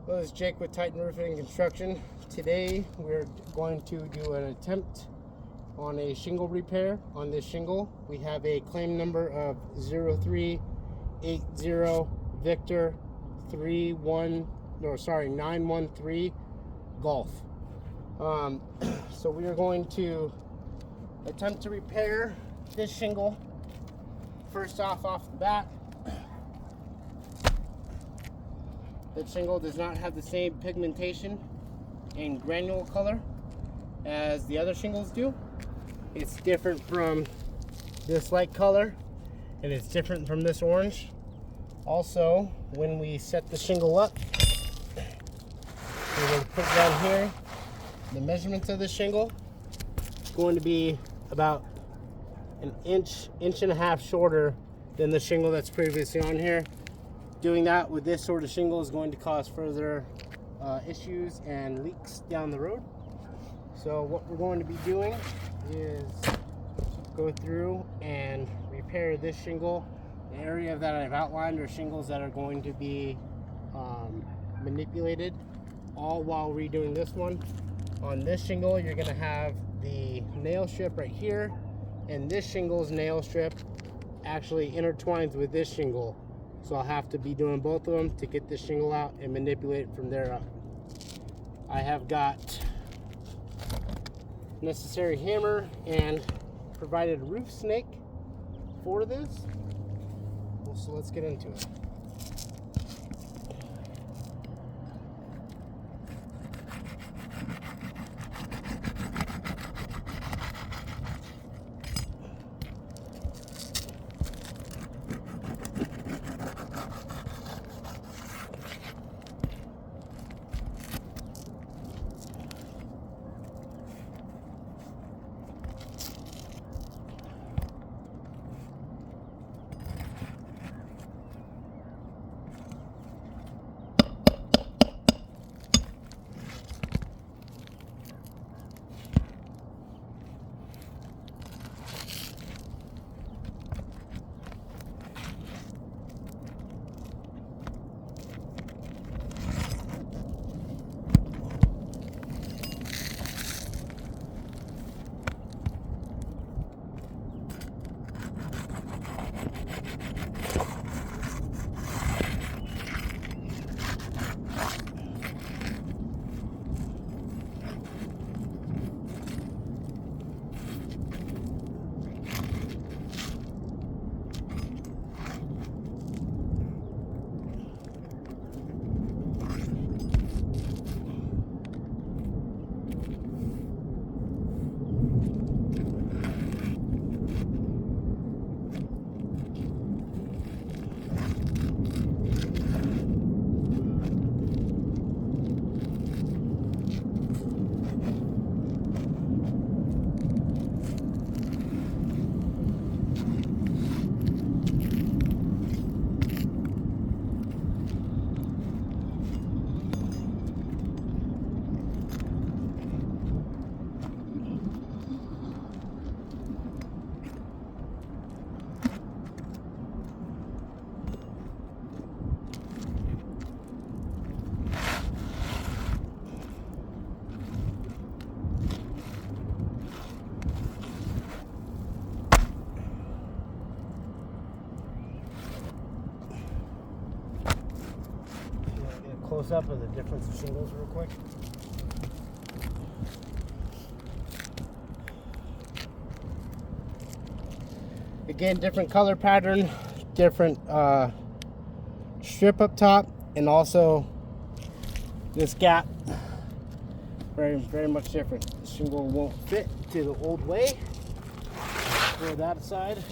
Well, this is Jake with Titan Roofing and Construction. Today we're going to do an attempt on a shingle repair. On this shingle, we have a claim number of 0380 Victor 913 Golf. So we are going to attempt to repair this shingle. First off the bat, the shingle does not have the same pigmentation and granule color as the other shingles do. It's different from this light color, and it's different from this orange. Also, when we set the shingle up, we're going to put it down here. The measurements of the shingle is going to be about an inch and a half shorter than the shingle that's previously on here. Doing that with this sort of shingle is going to cause further issues and leaks down the road. So what we're going to be doing is go through and repair this shingle. The area that I've outlined are shingles that are going to be manipulated, all while redoing this one. On this shingle, you're going to have the nail strip right here, and this shingle's nail strip actually intertwines with this shingle. So I'll have to be doing both of them to get this shingle out and manipulate it from there up. I have got necessary hammer and provided a roof snake for this. So let's get into it. Close up of the difference of shingles real quick. Again, different color pattern, different strip up top, and also this gap, very much different. The shingle won't fit to the old way. Throw that aside.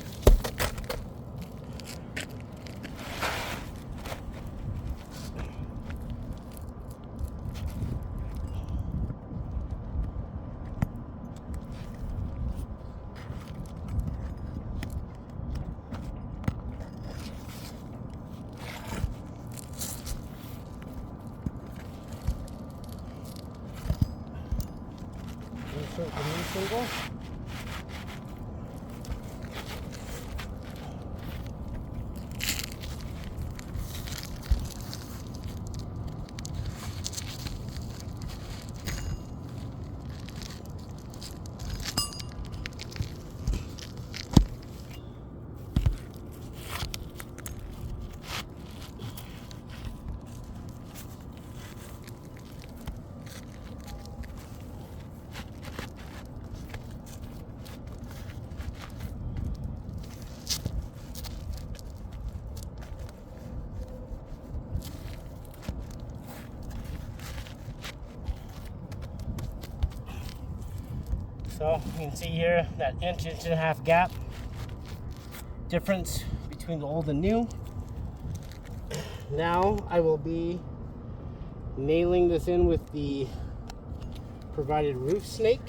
Insert the new shingle. So you can see here that inch and a half gap difference between the old and new. Now I will be nailing this in with the provided roof snake.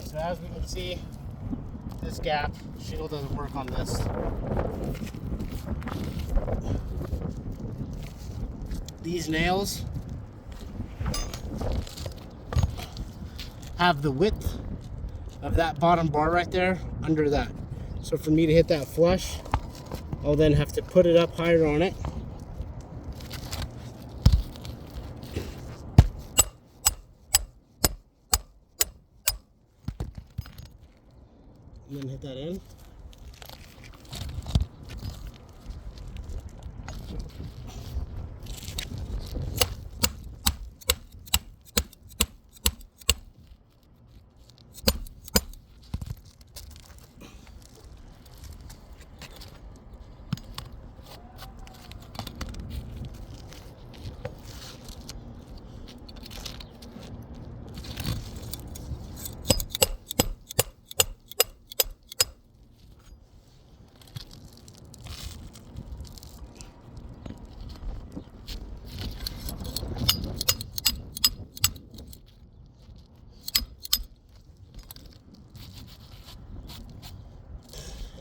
So as we can see, this gap, shingle doesn't work on this. These nails have the width of that bottom bar right there under that. So for me to hit that flush, I'll then have to put it up higher on it. And then hit that in.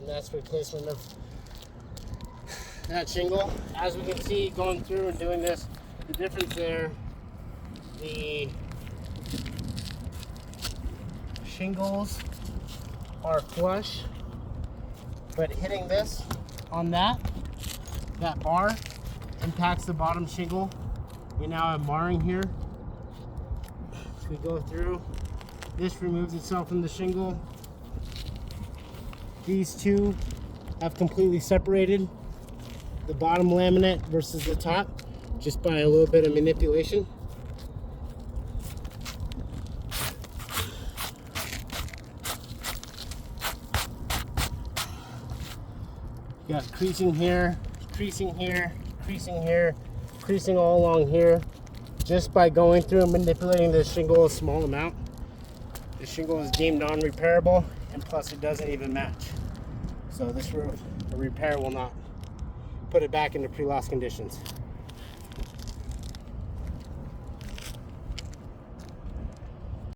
And that's replacement of that shingle. As we can see, going through and doing this, the difference there, the shingles are flush, but hitting this on that bar impacts the bottom shingle. We now have marring here. So we go through, this removes itself from the shingle. These two have completely separated, the bottom laminate versus the top, just by a little bit of manipulation. You got creasing here, creasing here, creasing here, creasing all along here, just by going through and manipulating the shingle a small amount. The shingle is deemed non-repairable, and plus it doesn't even match. So this roof, a repair will not put it back into pre-loss conditions.